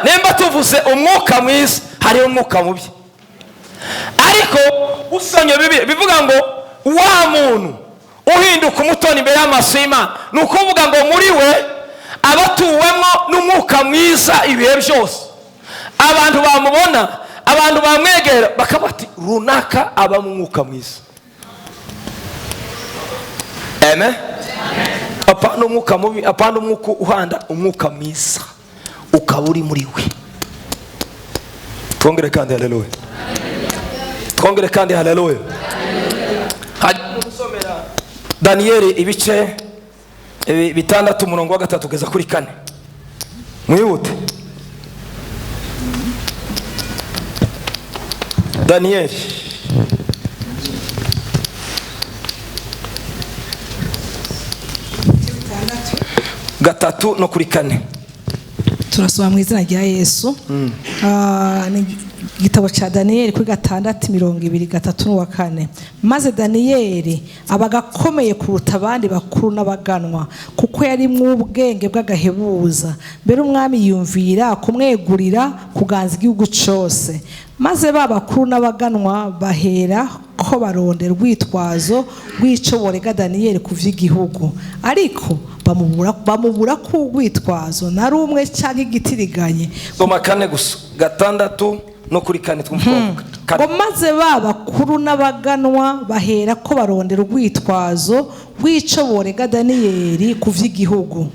nemba tuvuze umwuka mwiza hari umwuka mubi. Ariko usonye bivuga ngo wa muntu uhinduka umutoni imbere y'amaso y'Imana, nukuvuga ngo muri we abatuwemo n'umwuka mwiza ibihe byose. Abantu bamubona, abantu bamwegera bakabati runaka aba mu mwuka mwiza. Amen. Apana umwuka mubi, apana umwuka uhanda, umwuka mwiza ukaba uri muri we. Twongere kandi haleluya. Twongere kandi haleluya. Hanyuma Daniel ibice 6 umurongo wa 3 kugeza kuri 4. Mwihute. Daniel 3 no kuri 4. Turasoma mu izina rya Yesu. Ni igitabo cha Daniel kuri 6:23-4. Maze Daniel abagakomeye kuruta abandi bakuru n'abaganwa, kuko yari mu ubwenge bw'agahebuza. Mbere umwami yumvira kumwegurira kuganza igihugu cyose. Maze babakuru n'abaganwa bahera ko barondera urwitwazo rw'ico borega Daniel kuvy'igihugu. Ariko bamubura ku rwitwazo na rumwe cyangwa igitiriganye. Soma 4 gusa 6 no kuri 4 twumvuga. Maze babakuru n'abaganwa bahera ko barondera urwitwazo rw'ico borega Daniel kuvy'igihugu.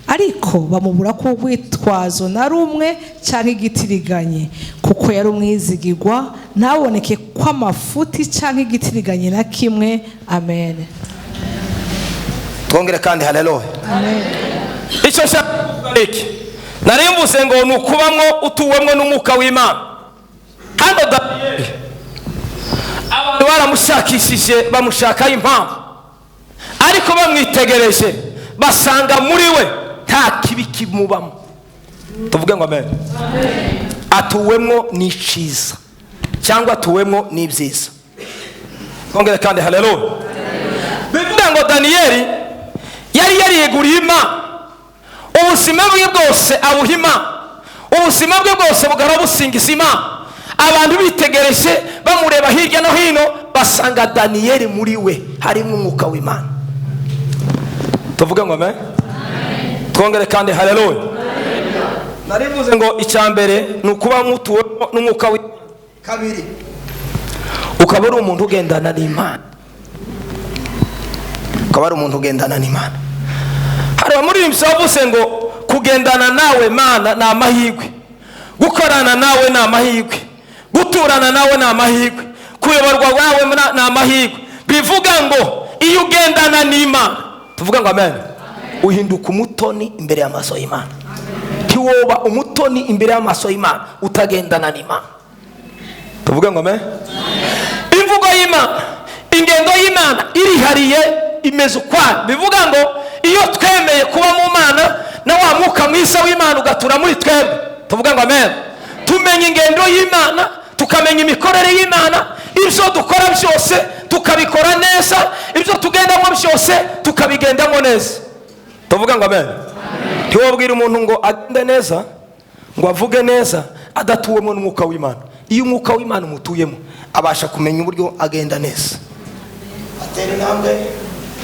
Ariko bamubura ku rwitwazo na rumwe cyangwa igitiriganye, kuko yari umwizigirwa ntaboneke kw'amafuti cyangwa igitiriganye na kimwe. Amen. Twongere kandi haleluya. Amen. Icyo shaka narimvuze ngo nukubamwo utuwemwo n'umwuka w'Imana. Hano Daniel abantu baramushakishije bamushaka impamvu, ariko bamwitegereje basanga muri we nta kibi kimubamo. Tuvuge ngo amen. Atuwemwo n'iciza cyangwa atuwemwo n'ibyiza. Twongere kandi haleluya. Bivuga ngo Daniel yari yariyeguriye Imana, ubuzima bwe bwose abuhima, ubuzima bwe bwose bugara busingiza Imana. Abantu bitegereje bamureba hirya no hino basanga Daniel muri we harimo umwuka w'Imana. Tuvuge ngo amen. Twongere kandi haleluya. Narivuze ngo icyambere nukuba mutuwe n'umwuka w'Imana. Kabiri ukaba ari umuntu ugendana n'Imana. Ukaba ari umuntu ugendana n'Imana. Hari muri imsavuze ngo kugendana nawe Mana na amahirwe, gukorana nawe na amahirwe, guturana nawe na amahirwe, kuyoborwa wawe na amahirwe. Bivuga ngo iyo ugendana n'Imana, tuvuga ngo amen, uhinduka umutoni imbere y'amaso y'Imana. Tiwoba umutoni imbere y'amaso y'Imana utagendana n'Imana. Tuvuga ngo amen. Imvugo y'Imana, ingendo y'Imana irihariye imeze ukwana. Bivuga ngo iyo twemeye kuba mu Mana na wa mwuka mwiza w'Imana ugatura muri twebwe, tuvuga ngo amen, tumenya ingendo y'Imana, tukamenya imikorere y'Imana, ibyo dukora byose tukabikora neza, ibyo tugendamo byose tukabigendamo neza. Tuvuga ngo amen. Ntiwabwira umuntu ngo agende neza, ngo avuge neza adatuwemo n'umwuka w'Imana. Iyo umwuka w'Imana umutuyemo abasha kumenya uburyo agenda neza. Atera intambwe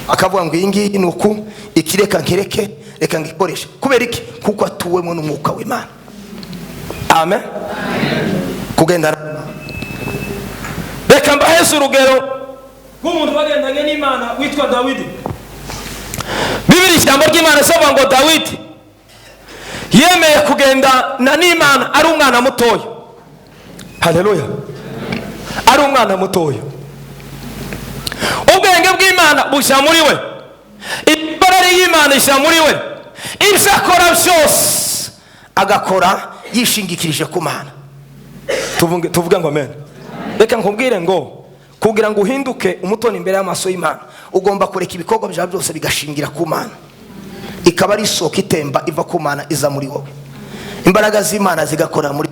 akavuga ngo iyi ngiyi ni uku, ikireka nkireke, reka ngikoreshe. Kubera iki? Kuko atuwemo n'umwuka w'Imana. Amen. Kugendana. Reka mbaheze urugero rw'umuntu wagendanye n'Imana witwa Dawidi. Bibiri ijambo ry'Imana rivuga ngo Dawidi yemeye kugendana n'Imana ari umwana mutoya. Haleluya. Ari umwana mutoya. Ubwenge bw'Imana bushya muri we, imbaraga y'Imana ishya muri we, ibyo akora byose agakora yishingikirije ku Mana. Tuvuga ngo amen. Reka nkubwire ngo kugira ngo uhinduke umutoni imbere y'amaso y'Imana, ugomba kureka ibikorwa byawe byose bigashingira ku Mana, ikaba ari isoko itemba iva ku Mana iza muri wowe, imbaraga z'Imana zigakora muri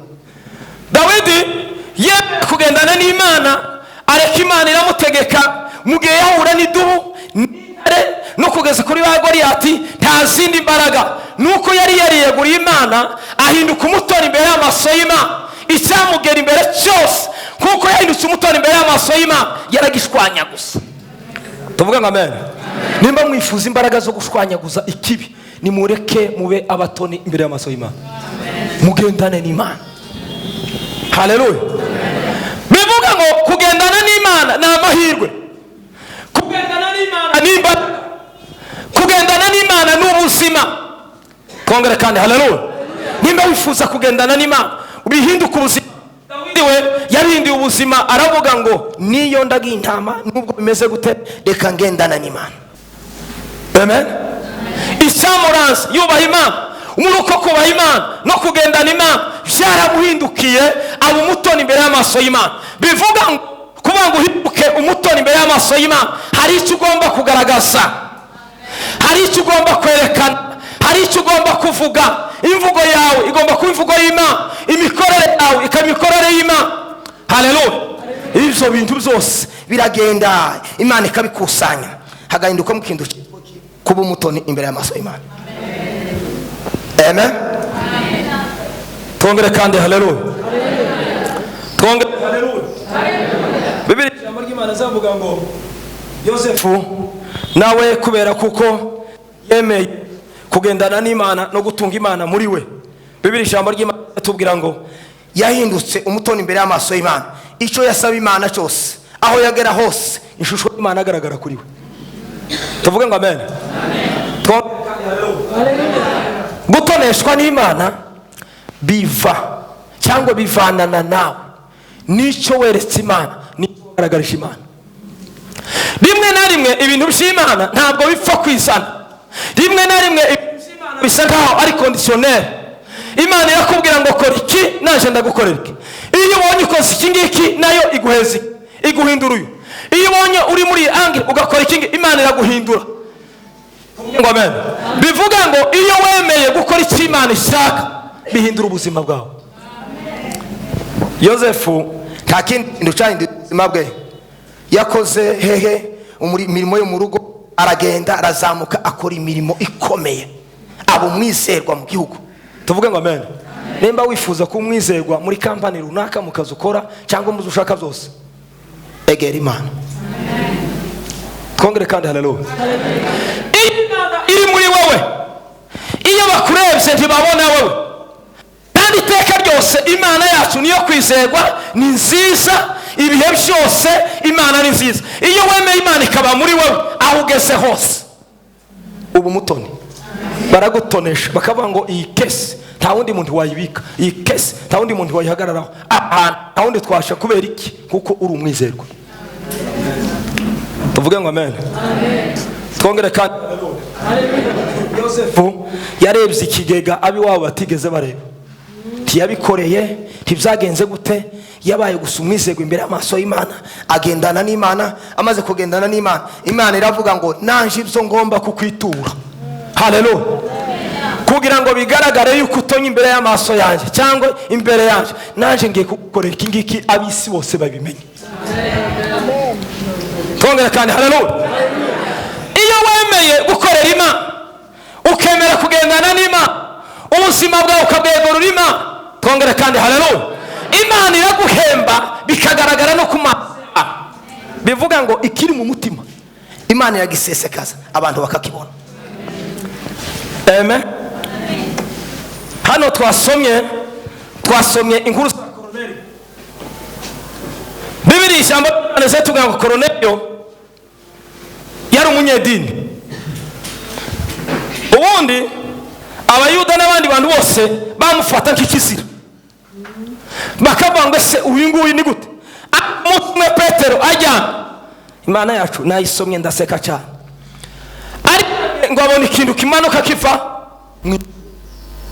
Dawidi. Ye kugendana n'Imana, areka Imana iramutegeka mu gihe yahura n'idubu no kugeza kuri ba Goliyati, nta zindi mbaraga nuko yari yariyeguriye Imana ahinduka umutoni imbere y'amaso y'Imana. Icyamugera imbere cyose kuko yahindutse umutoni imbere y'amaso y'Imana yaragishwanya gusa. Tuvuga ngo amen. Nimba mwifuza imbaraga zo gushwanyaguza ikibi, nimureke mube abatoni imbere y'amaso y'Imana. Mugendane n'Imana. Haleluya. Bivuga ngo kugendana n'Imana ni amahirwe. Kugendana n'Imana ni imbaraga. Kugendana n'Imana ni ubuzima. Kongera kandi haleluya. Nimba wifuza kugendana n'Imana ubihinduka ubuzima. Dawidi we yarindiye ubuzima aravuga ngo niyo ndagiye intama nubwo bimeze gute reka ngendana n'Imana. Amen. Isamuranse yubaha Imana, umuruko kubaha Imana no kugendana Imana byaramuhindukiye aba umutoni imbere y'amaso y'Imana. Bivuga ngo kuba ngo uhinduke umutoni imbere y'amaso y'Imana hari icyo ugomba kugaragaza, hari icyo ugomba kwerekana, hari icyo ugomba kuvuga. Imvugo yawe igomba kuba imvugo y'Imana, imikorere yawe ikaba imikorere y'Imana. Haleluya. Ibyo bintu byose biragenda Imana ikabikusanya hagahinduka mukindu kuba umutoni imbere y'amaso y'Imana. Amen. Tongere kandi haleluya. Tongere haleluya. Bibiri ijambo ry'Imana zavuga ngo Yosefu nawe kubera kuko yemeye kugendana n'Imana no gutunga Imana muri we, Bibiri ijambo ry'Imana tubwira ngo yahindutse umutoni imbere y'amaso y'Imana. Icyo yasaba Imana cyose aho yagera hose ishusho y'Imana agaragara kuri we. Tuvuge ngo amen. Gutoneshwa n'Imana biva cyangwa bivanana nawe nicyo weretse Imana, nicyo ugaragarisha Imana. Rimwe na rimwe ibintu by'Imana ntabwo bipfa kwizana. Rimwe na rimwe ibintu by'Imana bisa nkaho ari conditionnel. Imana irakubwira ngo kora iki naje ndagukorera iki. Iyo ubonye ukoze iki ngiki nayo iguheza iguhindura uyu. Iyo ubonye uri muri angle ugakora iki Imana iraguhindura. Ngo amen. Bivuga ngo iyo wemeye gukora icyo Imana ishaka bihindura ubuzima bwawe. Yosefu nta kintu cyahindura ubuzima bwe. Yakoze hehe imirimo yo mu rugo, aragenda arazamuka akora imirimo ikomeye, abo mwizerwa mu gihugu. Tuvuge ngo amen. Nimba wifuza ko umwizerwa muri kampani runaka mu kazi ukora cyangwa mu ushaka byose, egera Imana. Twongere kandi haleluya. Iri muri wowe, iyo bakurebye ntibabona wowe. Kandi iteka ryose Imana yacu niyo kwizerwa, ni nziza. Ibihe byose Imana ni nziza. Iyo wemeye Imana ikaba muri wowe aho ugeze hose ubu mutoni. Baragutonesha bakavuga ngo iyi kesi nta wundi muntu wayibika, iyi kesi nta wundi muntu wayihagararaho, nta wundi twasha kubera iki kuko uri umwizerwa. Tuvuge ngo amen. Twongere kandi Yosefu yarebye ikigega abiwabo batigeze bareba. Ntiyabikoreye, ntibyagenze gute, yabaye gusa umwizerwa imbere y'amaso y'Imana, agendana n'Imana. Amaze kugendana n'Imana, Imana iravuga ngo nanje ibyo ngomba kukwitura. Haleluya. Kugira ngo bigaragare yuko utonye imbere y'amaso yanjye cyangwa imbere yanjye, nanje ngiye kugukorera iki ngiki abisi bose babimenye. Twongere kandi haleluya. Iyo wemeye gukorera Imana ukemera kugendana n'Imana, ubuzima bwawe ukabwegurira Imana. Twongere kandi haleluya. Imana iraguhemba bikagaragara no kuma. Bivuga ngo ikiri mu mutima Imana iragisesekaza abantu bakakibona. Amen. Hano twasomye inkuru za Kornelio. Bibiri ijambo neze tuvuga ngo Kornelio yari umunyedini. Ubundi abayuda n'abandi bantu bose bamufata nk'ikizira. Bakavuga ngo se uyu nguyu ni gute? Umutwe Petero ajyana. Imana yacu nayisomye ndaseka cyane. Ari ngo abone ikintu kimanuka kiva.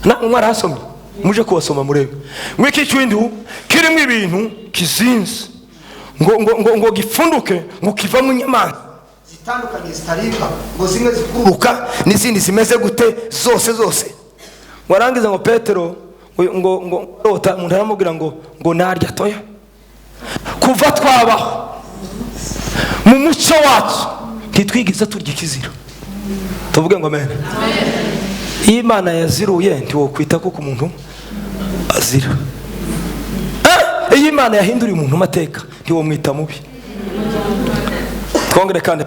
Na umwara hasomye. Muje kubasoma murebe. Ngo iki cyindu kirimo ibintu kizinze. Ngo gifunduke ngo kiva mu nyamanza zitandukanye zitaribwa, ngo zimwe zikuruka n'izindi zimeze gute zose. Warangiza ngo Petero ngo rota umuntu aramubwira ngo narya toya. Kuva twabaho mu muco wacu ntitwigize turya ikizira. Tuvuge ngo amen. iyo Imana yaziruye ntiwokwita ko ku muntu azira. Iyo Imana yahinduriye umuntu amateka ntiwomwita mubi. Twongere kandi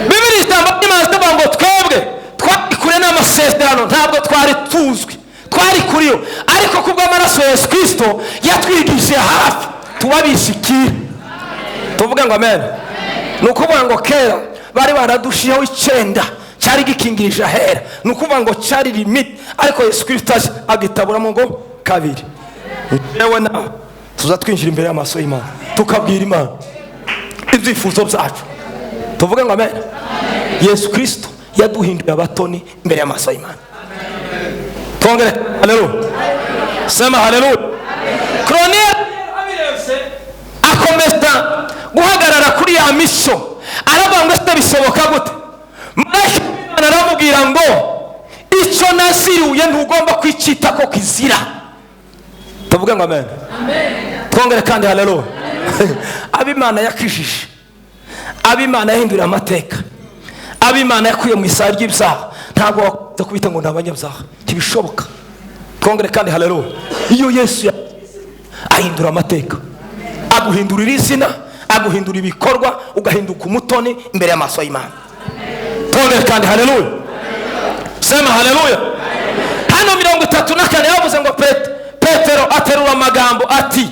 Bibiliya itamba Imana ivuga ngo twebwe twari kure n'amasezerano, ntabwo twari tuzwi, twari kuriyo, ariko kubw'amaraso ya Yesu Kristo yatwigishije hafi tubabishikira. Tuvuga ngo amen. Nukuvuga ngo kera bari baradushiyeho 9 cyari gikingirije ahera, nukuvuga ngo cyari limit, ariko Yesu Kristo agitaburamo ngo 2. Yewe na tuzatwinjira imbere y'amaso y'Imana tukabwira Imana ibyifuzo byacu. Tuvuga ngo amen. Yesu Kristo yaduhinduye abatoni imbere y'amaso y'Imana. Twongere haleluya. Sema haleluya. Kroniya abirevse akomeza guhagarara kuri ya misho, aravuga ngo ese bisoboka gute? Marayika w'Imana aramubwira ngo icyo nasiruye ntugomba kwicita ko kizira. Tuvuga ngo amen. Twongere kandi haleluya. Abimana yakijije, abimana yahindura amateka, abimana yakuye mu isari ry'ibyaha, ntabwo wakuza kubita ngo ndabanyabyaha, ntibishoboka. Twongere kandi haleluya. Iyo Yesu ahindura amateka, aguhindurira izina, aguhindura ibikorwa, ugahinduka umutoni imbere y'amaso y'Imana. Twongere kandi haleluya. Sema haleluya. Hano 34 yavuze ngo Petero aterura amagambo ati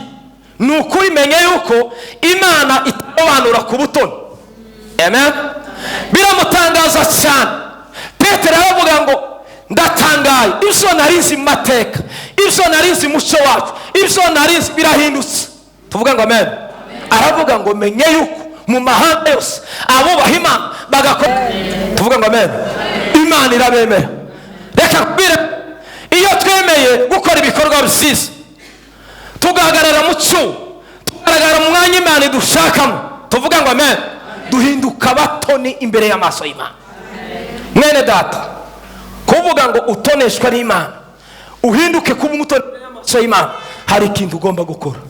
nukuri menye yuko Imana itarobanura ku butoni. Amen. Biramutangaza cyane. Petero aravuga ngo ndatangaye, ibyo narizi mu mateka, ibyo narizi muco wacu, ibyo narizi birahindutse. Tuvuga ngo amen. Aravuga ngo menye yuko mu mahanga yose abubaha Imana bagakora. Tuvuga ngo amen. Imana irabemera. Reka kubire iyo twemeye gukora ibikorwa bisize, tugahagarara mu cyo, tugaragara mu mwanya Imana idushakamo, tuvuga ngo amen, duhinduka batoni imbere y'amaso y'Imana. Mwene data, kuvuga ngo utoneshwa n'Imana, uhinduke kuba umutoni imbere y'amaso y'Imana, hari ikintu ugomba gukora,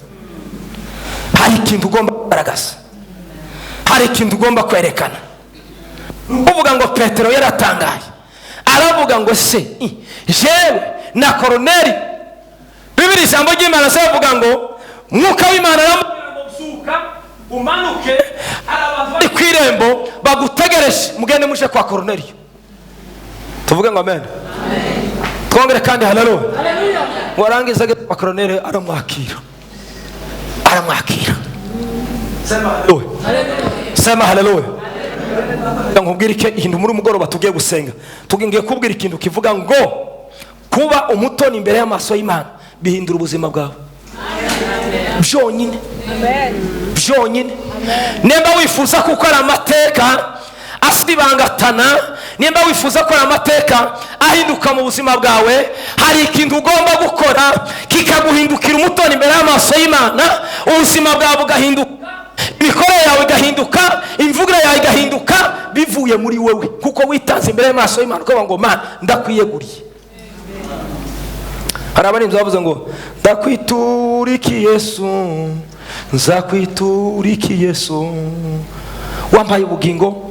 hari ikintu ugomba kugaragaza, hari ikintu ugomba kwerekana. Kuvuga ngo Petero yaratangaye, aravuga ngo se jewe na Koroneli, Bibiliya ijambo ry'Imana savuga ngo mwuka w'Imana aramubwira ngo zuka umanuke, arabantu bari kwirembo bagutegereje, mugende mushe kwa Koroneli. Tuvuge ngo amen. Twongere kandi haleluya. Warangiza kwa Koroneli aramwakira, aramwakira. Sema haleluya. Sema haleluya. Nkubwira iki ikintu muri umugoroba tugiye gusenga, tugiye kubwira ikintu kivuga ngo kuba umutoni imbere y'amaso y'Imana bihindura ubuzima bwawe byonyine. Byonyine. Nemba wifuza gukora amateka asibangatana, nemba wifuza gukora amateka ahinduka mu buzima bwawe, hari ikintu ugomba gukora kikaguhindukira umutoni imbere y'amaso y'Imana, ubuzima bwawe bugahinduka, imikorere yawe igahinduka, imvugire yawe igahinduka, bivuye muri wewe kuko witanze imbere y'amaso y'Imana ko ngo Mana ndakwiyeguriye. Hari abarinzi bavuze ngo ndakwituriki Yesu, nzakwituriki Yesu, wambaye ubugingo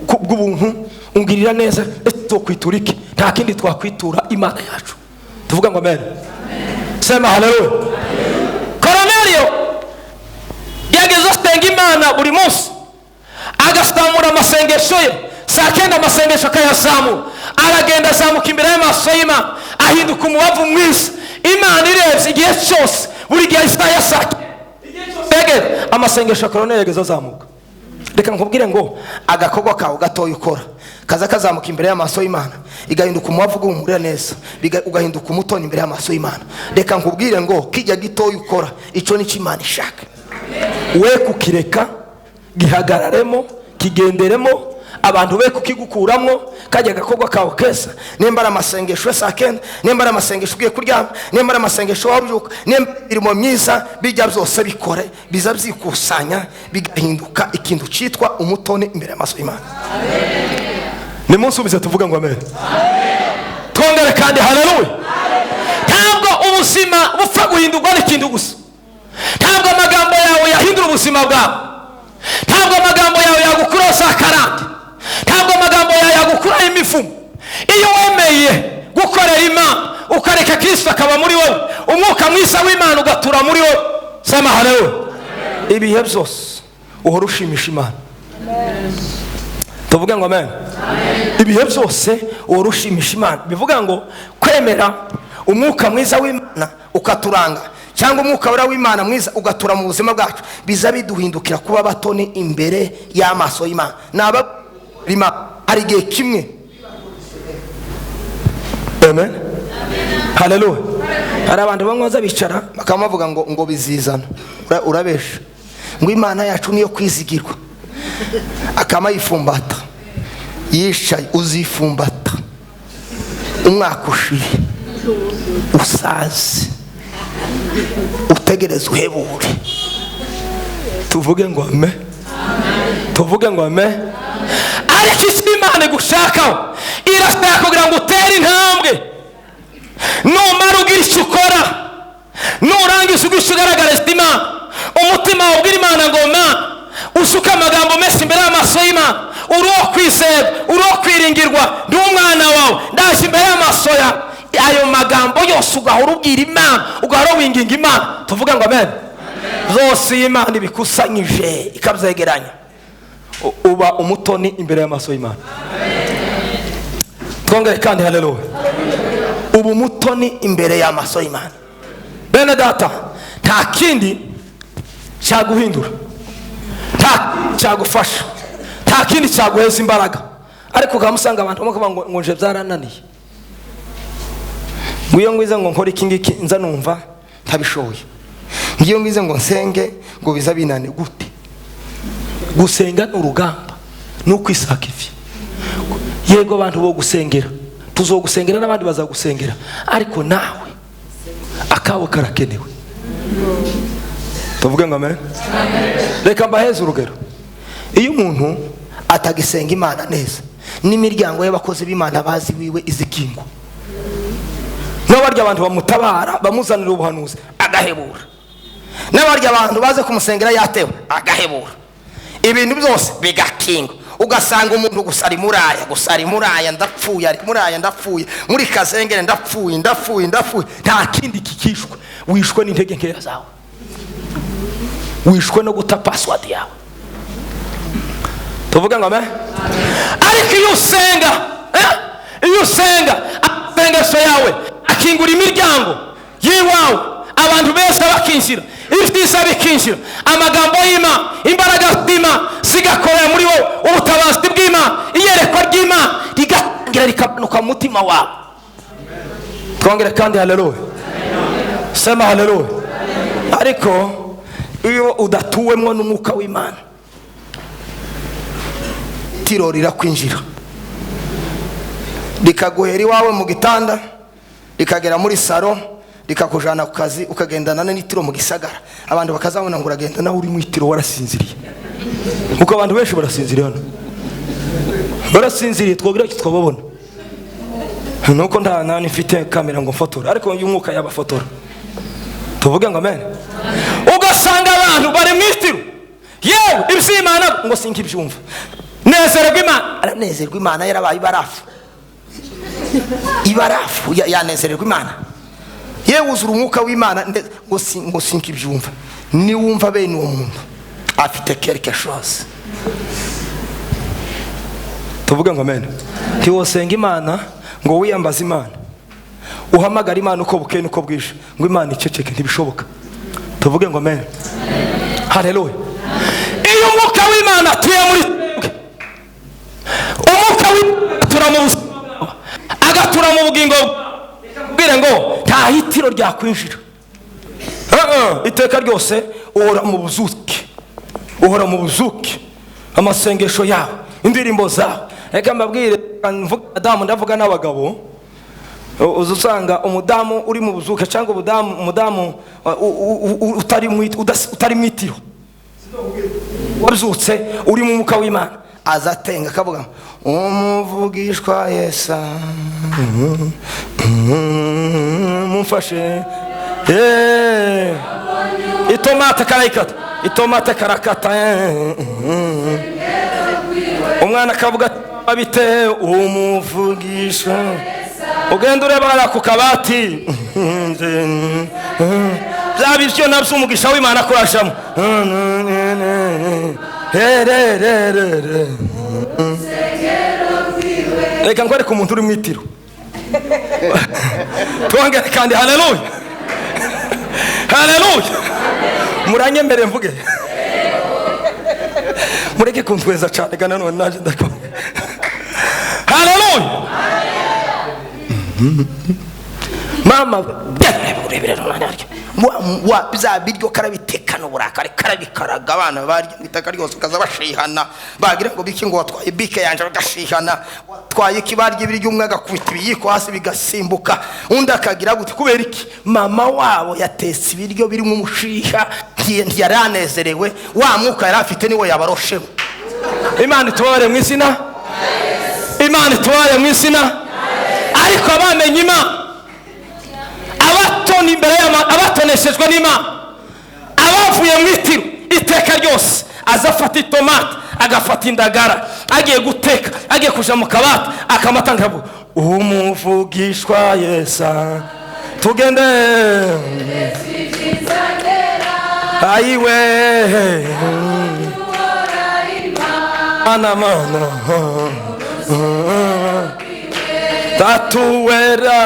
bw'ubuntu, ungirira neza, tukwituriki, nta kindi twakwitura Imana yacu. Tuvuga ngo amen. Sema haleluya. Koronelio yageze asenga Imana buri munsi, agasamura amasengesho ye, saa 9 amasengesho akayazamura, aragenda azamuka imbere y'amaso y'Imana, ahinduka umubavu mwiza. Imana irebye igihe cyose, buri gihe Isaya saa 9 amasengesho Koronelio yageze azamuka. Reka nkubwire ngo agakorwa kawe gatoya ukora kaza kazamuka imbere y'amaso y'Imana, igahinduka umubavu gumurira neza, ugahinduka umutoni imbere y'amaso y'Imana. Reka nkubwire ngo kijya gitoya ukora ico ni cy'Imana ishaka. We kukireka gihagararemo, kigenderemo, abantu be kukigukuramo, kajya gakorwa kawe kesa. Nemba ara masengesho saa 9, nemba ara masengesho ugiye kuryama, nemba ara masengesho warujuka, nemba irimo myiza, bijya byose bikore, biza byikusanya, bigahinduka ikintu citwa umutoni imbere y'amaso y'Imana. Amen. Ni munsi ubize tuvuga ngo amen. Amen. Twongere kandi haleluya. Ntabwo ubuzima bupfa guhindurwa n'ikintu gusa. Ntabwo amagambo yawe yahindura ubuzima bwawe, ntabwo amagambo yawe yagukuraho za karande, ntabwo amagambo yawe yagukuraho imifumo, iyo wemeye gukorera Imana ukareka Kristo akaba muri wowe, umwuka mwiza w'Imana ugatura muri wowe, sema haleluya, ibihe byose uhora ushimisha Imana. tuvuge ngo amen. ibihe byose uhora ushimisha Imana. bivuga ngo kwemera umwuka mwiza w'Imana ukaturanga, cyangwa umwuka wera w'Imana mwiza ugatura mu buzima bwacu, biza biduhindukira kuba batone imbere y'amaso y'Imana. Naba hari igihe kimwe, amen, haleluya, hari abantu bamwe bicara bakamuvuga ngo bizizana, urabesha, ngo Imana yacu niyo kwizigirwa, akama yifumbata, yishaye uzifumbata umwaka ushire usaze utegereze uhebure. tuvuge ngo amen, tuvuge ngo amen. ariko isi Imana igushakaho irashaka kugira ngo utere intambwe, numara ugira icyo ukora, nurangiza ugisha ugaragariza Imana, umutima wabwira Imana ngo Mana usuka amagambo menshi imbere y'amaso y'Imana, uri uwo kwizerwa, uri uwo kwiringirwa, ndi umwana wawe, ndaje imbere y'amaso yawe. ayo magambo yose ugahora ubwira Imana, ugahora winginga Imana. tuvuge ngo amen. zose Imana ibikusanyije ikabyegeranya, uba umutoni imbere y'amaso y'Imana. twongere kandi haleluya, uba umutoni imbere y'amaso y'Imana. bene data, nta kindi cyaguhindura, nta cyagufasha, nta kindi cyaguheza imbaraga. ariko ukamusanga abantu bakavuga ngo nje byarananiye, ngiyo ngwize ngo nkore iki ngiki nza numva ntabishoboye, ngiyo ngwize ngo nsenge ngo biza binane. gute? gusenga ni urugamba, ni ukwisakivya. yego abantu bo gusengera, tuzogusengera n'abandi bazagusengera, ariko nawe akawo karakenewe. tuvuge ngo amen. reka mbaheze urugero. iyo umuntu atagisenga Imana neza, n'imiryango y'abakozi b'Imana bazi wiwe izikingwa. n'abarya abantu bamutabara bamuzanira ubuhanuzi agahebura, n'abarya abantu baze kumusengera yatewe agahebura, ibintu byose bigakinga. ugasanga umuntu gusa ari muraya, ndapfuye, ari muraya, ndapfuye, muri kazengere ndapfuye, nta kindi kikishwe. wishwe n'intege nkeya zawe, wishwe no guta password yawe. tuvuge ngo amen. ariko iyo usenga amasengesho yawe akingura imiryango y'iwawe, abantu bese bakinjira, ibyiza bikinjira, amagambo y'Imana, imbaraga z'Imana zigakorera muri wowe, ubutabazi bw'Imana, iyerekwa ry'Imana rigatangira rikanuka mu mutima wawe. twongere kandi haleluya, sema haleluya. ariko iyo udatuwemwo n'umwuka w'Imana, tiro rirakwinjira, rikaguhera iwawe mu gitanda, rikagera muri saro, rikakujana ku kazi, ukagendana n'itiro mu gisagara. abantu bakazabona ngo uragenda nawe uri mu itiro warasinziriye. kuko abantu benshi barasinziriye hano, barasinziriye. twogira iki twababona? nuko nta nani mfite kamera ngo mfotora, ariko uyu mwuka yabafotora. tuvuge ngo amen. ugasanga abantu bari mu itiro, yewe iby'Imana ngo sinkibyumva. nezerwa Imana, aranezerwa Imana, yarabaye ibarafu yanezererwa Imana. yewe uzura umwuka w'Imana ngo sinkibyumva. niwumva bene uwo muntu afite quelque chose. tuvuge ngo amen. ntiwosenga Imana ngo wiyambaze Imana, uhamagara Imana uko bukeye nuko bwije, ngo Imana iceceke, ntibishoboka. tuvuge ngo amen, haleluya. iyo umwuka w'Imana tuye muri umwuka w'Imana mu buzima, agatura mu bugingo bwire ngo nta hitiro ryakwinjira. iteka ryose uhora mu buzuke, amasengesho yawe, indirimbo zawe. reka mbabwire, ndavuga n'abagabo, uzusanga umudamu uri mu buzuke, cyangwa umudamu utari mu itiro, wazutse uri mu mwuka w'Imana, azatenga akavuga umuvugishwa Yesu mumfashe, itomate karakata, umwana akavuga abite umuvugisha ugenda urebana ku kabati bya bityo nabyo umugisha w'Imana kurashamo reka nkwereke umuntu uri mu itiro twongere kandi haleluya haleluya muranyemere mvuge mureke kuntweza cyane gana none naje ndakora haleluya mama urebera wa biza biryo karabitekana uburakari karabikaraga abana barya bitaka ryose kaza bashihana bagira ngo biki ngo watwaye bike yanje bagashihana twaye kibarya ibiryo umwe agakubita ibiyiko hasi bigasimbuka undi akagira gute kubera iki mama wabo yatetse ibiryo birimo umushiha ntiyaranezerewe wa mwuka yari afite niwe yabarosheho Imana itubare mu izina Imana itubare mu izina ariko abamenye Imana abatoni imbere abatoneshejwe n'Imana abavuye mu itiro iteka ryose azafata itomate agafata indagara agiye guteka agiye kuja mu kabati akamatanga umuvugishwa Yesa tugende ayiwe mana tatuwera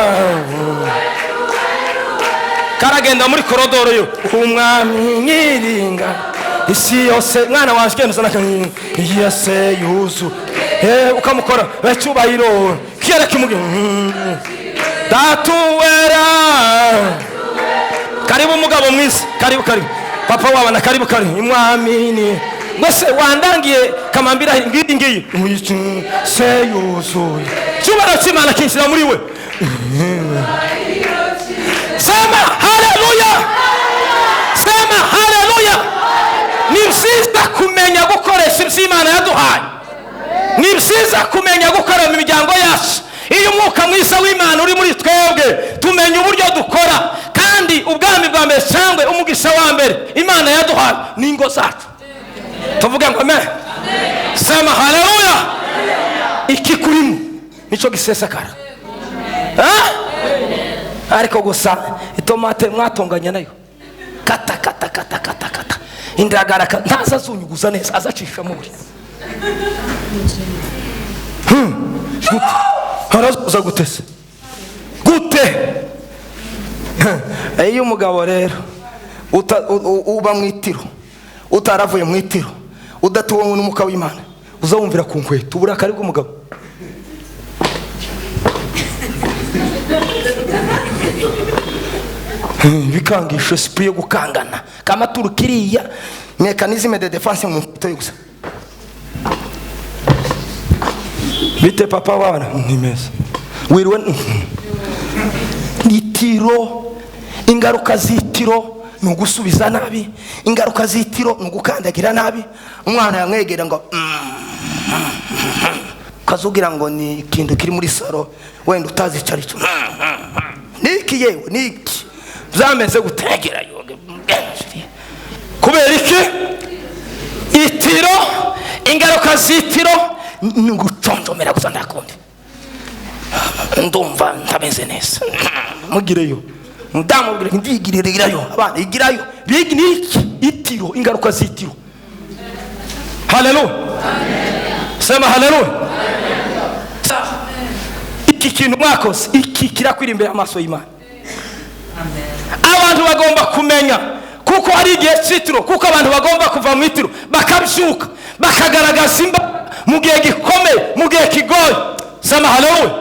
karagenda muri korodoro yo umwami nyiringa isi yose mwana wanje kenzo nakanye yese yuzu ukamukora bacyubahiro kiyera kimuge tatuwera karibu mugabo mwisi karibu papa wabana karibu umwami ni ngose wandangiye kamambira ngiyi se yuzu cyubara kimana kinshira muri we sema haleluya sema haleluya ni byiza kumenya gukoresha iby'Imana yaduhaye ni byiza kumenya gukora mu miryango yacu iyo umwuka mwiza w'Imana uri muri twebwe tumenya uburyo dukora kandi ubwami bwa mbere cyangwa umugisha wa mbere Imana yaduhaye n'ingo zacu tuvuge ngo amen sema haleluya iki kurimo nico gisesakara ariko gusa itomate mwatonganya nayo kata indagara ntaza zunyuguza neza azacisha mu buri haraza gutese gute iyo umugabo rero uba mu itiro utaravuye mu itiro udatuwe n'umuka w'Imana uzawumvira ku nkweto uburakari bw'umugabo bikangisha esprit yo gukangana kama turukiriya mechanisme de défense mu mutwe gusa bite papa wana ni meza wirwe itiro ingaruka zitiro nugusubiza nabi ingaruka zitiro nugukandagira nabi umwana yamwegera ngo kazugira ngo ni ikintu kiri muri saro wenda utazi cyari cyo niki yewe niki zameze gutegera yoge kubera iki itiro ingaruka zitiro nguconjomera gusa ndakundi ndumva ntameze neza mugireyo mudamu bwire ndigirirayo abana igirayo bigniki itiro ingaruka zitiro haleluya sema haleluya iki kintu mwakoze iki kirakwira imbere amaso y'Imana abantu bagomba kumenya kuko hari igihe cyitiro kuko abantu bagomba kuva mu itiro bakabyuka bakagaragaza imba mu gihe gikomeye mu gihe kigoye sema haleluya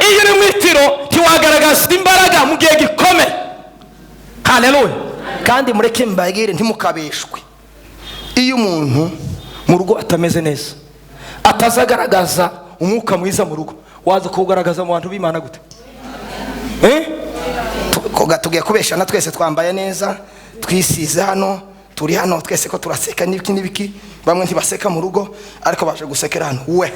iyo uri mu itiro ntiwagaragaza imbaraga mu gihe gikomeye haleluya kandi mureke mbagire ntimukabeshwe iyo umuntu mu rugo atameze neza atazagaragaza umwuka mwiza mu rugo waza kugaragaza mu bantu b'Imana gute tugiye kubeshana twese twambaye neza twisize hano turi hano twese ko turaseka n'ibiki bamwe ntibaseka mu rugo ariko baje gusekera hano we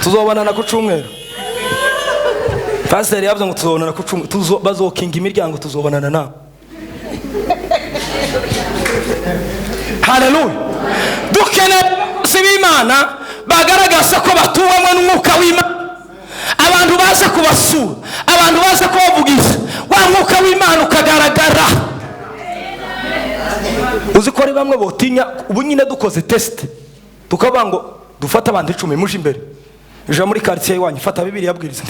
tuzobana na ku cyumweru pastor yavuze ngo tuzobana na ku cyumweru bazokinga imiryango tuzobana nawe haleluya dukeneye abavugizi b'Imana bagaragaza ko batuwemo n'umwuka w'Imana, abantu baza kubasura, abantu baza kubavugisha, wa mwuka w'Imana ukagaragara. Uzi ko ari bamwe botinya ubu nyine dukoze test tukavuga ngo dufata abantu 10 muje imbere, je muri quartier iwanyu fata Bibiliya yabwiriza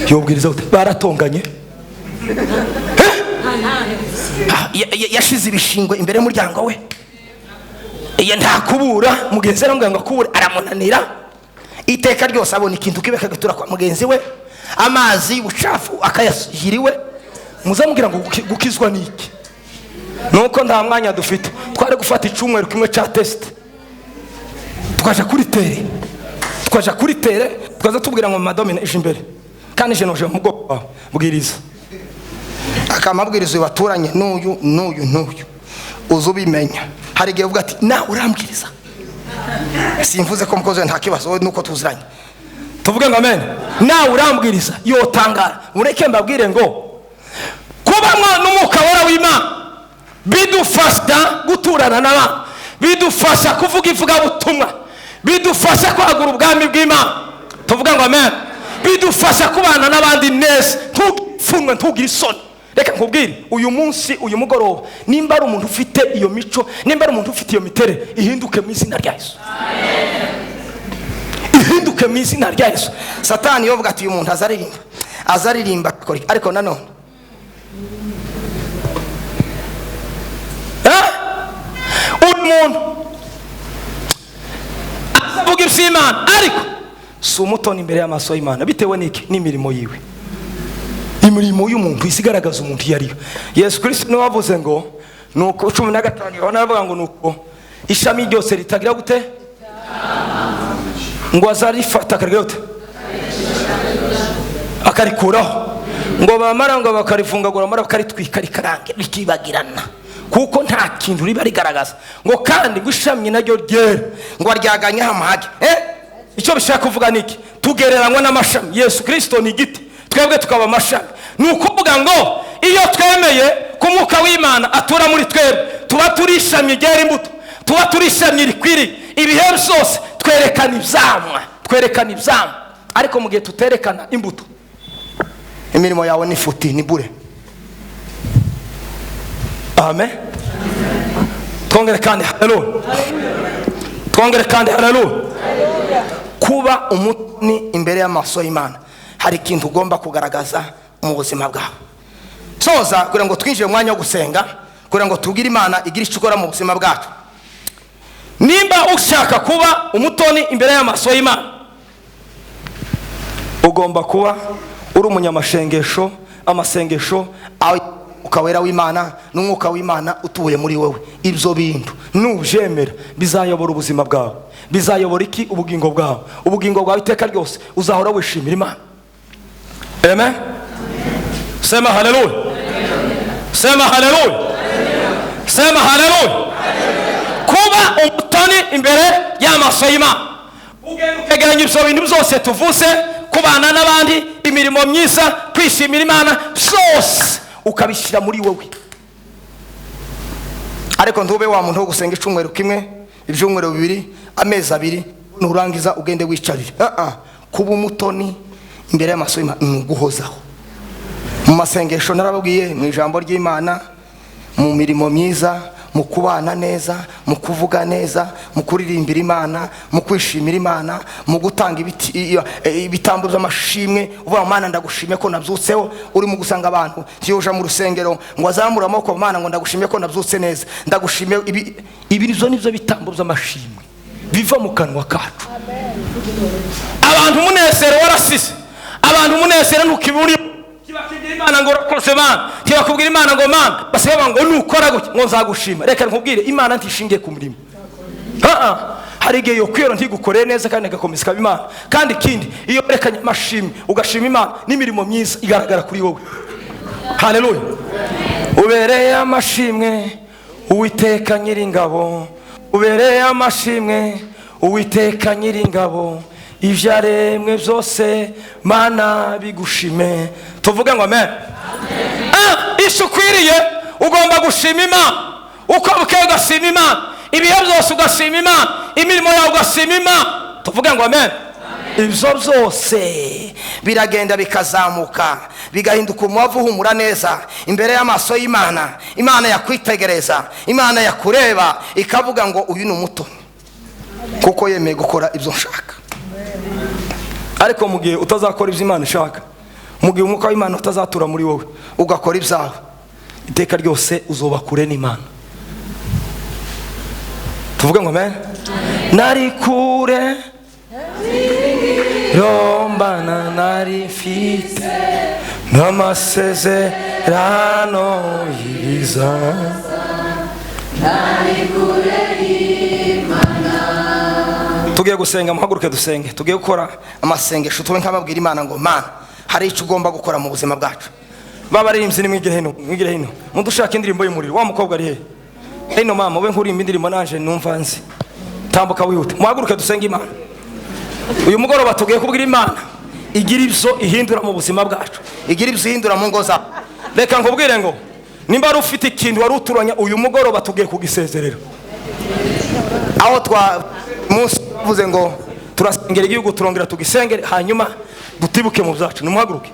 yobwiriza baratonganye yashize ibishingwe imbere y'umuryango we, ntakubura mugenzi we ngo akubure aramunanira, iteka ryose abona ikintu kibeka gatura kwa mugenzi we, amazi ubucafu akayashyiriwe, muzamubwira ngo gukizwa niki? Nuko nta mwanya dufite, twari gufata icumweru kimwe ca test tukaja kuri tere tukaza tubwira ngo madomine ije imbere kandi je noje mugo bwiriza akamabwiriza baturanye n'uyu uzubimenya. Hari gihe uvuga ati na urambwiriza, simvuze ko mukoze nta kibazo nuko tuziranye, tuvuge ngo amen, na urambwiriza yotangara. Mureke mbabwire ngo kubamwa n'umwuka wera w'Imana bidufasha guturana n'abantu, bidufasha kuvuga ivuga butumwa, bidufasha kwagura ubwami bw'Imana, tuvuga ngo amen, bidufasha kubana n'abandi neza, ntugipfunwe ntugire isoni. Reka nkubwire uyu munsi uyu mugoroba, nimba ari umuntu ufite iyo mico, nimba ari umuntu ufite iyo mitere, ihinduke mu izina rya Yesu. Ihinduke mu izina rya Yesu. Satani yovuga ati uyu muntu azaririmba ariko nanone umuntu avuga iby'Imana ariko si umutoni imbere y'amaso y'Imana, bitewe n'iki? N'imirimo yiwe. Imirimo y'umuntu isigaragaza umuntu yariyo. Yesu Kristo niwe wavuze ngo nuko 15 Yohana aravuga ngo nuko ishami ryose ritagira gute ngo azarifata akagira gute akarikuraho, ngo bamara ngo bakarifungagura mara bakaritwika rikarange rikibagirana, kuko nta kintu riba rigaragaza. Ngo kandi gushami naryo ryera ngo aryaganye hamahage. Icyo bishaka kuvuga niki? Tugereranywa n'amashami. Yesu Kristo ni igiti, twebwe tukaba amashami. Nukuvuga ngo iyo twemeye ku mwuka w'Imana atura muri twebwe, tuba turishami ryera imbuto, tuba turishami rikwiriye ibihe byose, twerekana ibyamwa. Ariko mu gihe tuterekana imbuto, imirimo yawe ni futi, ni bure. Amen. Twongere kandi haleluya. Kuba umutoni imbere y'amaso y'Imana, hari ikintu ugomba kugaragaza mu buzima bwawe. Soza kugira ngo twinjire mu mwanya wo gusenga, kugira ngo tubwire Imana igira icyo ikora mu buzima bwacu. Nimba ushaka kuba umutoni imbere y'amaso y'Imana, ugomba kuba uri umunyamashengesho, amasengesho ukawera w'Imana n'umwuka w'Imana utuye muri wowe. Ibyo bintu nubyemera bizayobora ubuzima bwawe, bizayobora iki? Ubugingo bwawe. Ubugingo bwawe iteka ryose uzahora wishimira Imana. Amen. Sema haleluya. Sema haleluya. Sema haleluya. Kuba umutoni imbere y'amaso y'Imana, ugereranya ibyo bintu byose tuvuze, kubana n'abandi, imirimo myiza, kwishimira Imana, byose ukabishyira muri wowe. Ariko ntube wa muntu wo gusenga icumweru kimwe, ibyumweru bibiri, amezi abiri, nurangiza ugende wicarire. Kuba umutoni imbere y'amaso y'Imana ni uguhozaho. Mu masengesho narababwiye, mu ijambo ry'Imana, mu mirimo myiza, mu kubana neza, mu kuvuga neza, mu kuririmbira Imana, mu kwishimira Imana, mu gutanga ibitambo by'amashimwe, uvuga Mana ndagushimye ko nabyutseho. Uri mu gusanga abantu tiyoja mu rusengero ngo azamura amaboko, Mana ngo ndagushimye ko nabyutse neza, ndagushimye. Ibirizo nivyo bitambo by'amashimwe biva mu kanwa kacu. Abantu munezero warasise, abantu munezero ntukiburi kibakibwira Imana ngo rakoze Mana, kibakubwira Imana ngo Mana basaba ngo nukora gutya ngo nzagushima. Reka nkubwire Imana ntishingiye ku murimo. Hari igihe yo kwiyora ntigukoreye neza kandi gakomeza kaba Imana. Kandi kindi iyo berekanye amashimwe ugashima Imana n'imirimo myiza igaragara kuri wowe. Haleluya. Ubereye amashimwe Uwiteka Nyiringabo, ubereye amashimwe Uwiteka Nyiringabo, ivyaremwe byose Mana bigushime. Tuvuge ngo amen. Ishukwiriye ugomba gushima Imana, uko bukeye ugashima Imana. ibihe byose ugashima Imana, imirimo yawe ugashima Imana. Tuvuge ngo amen. Ibyo byose biragenda bikazamuka bigahinduka umubavu uhumura neza imbere y'amaso y'Imana. Imana yakwitegereza, Imana yakureba ikavuga ngo uyu ni umuto kuko yemeye gukora ibyo nshaka. Ariko mu gihe utazakora ibyo Imana ishaka, mu gihe umwuka w'Imana utazatura muri wowe ugakora ibyawe, iteka ryose uzoba kure n'Imana. Tuvuge ngo amen. Nari kure rombana nari mfite n'amasezerano yiza, nari kure y'Imana. Tugiye gusenga, muhaguruke dusenge. Tugiye gukora amasengesho, tube nk'ababwira Imana ngo Mana, hari icyo ugomba gukora mu buzima bwacu. Babaririmbyi ni mwigire hino mudushaka indirimbo y'umuriro. Wa mukobwa ari he? Hino mama, we nkurimba indirimbo nanje numva nzi. Tambuka wihute, muhaguruke dusenge Imana. Uyu mugoroba tugiye kubwira Imana igira ibyo ihindura mu buzima bwacu, igira ibyo ihindura mu ngo zacu. Reka nkubwire ngo nimba ari ufite ikintu wari uturanya, uyu mugoroba tugiye kugisezerera. Aho munsi tuvuze ngo turasengera igihugu, turongera tugisengere, hanyuma dutibuke mu byacu. Nimuhaguruke.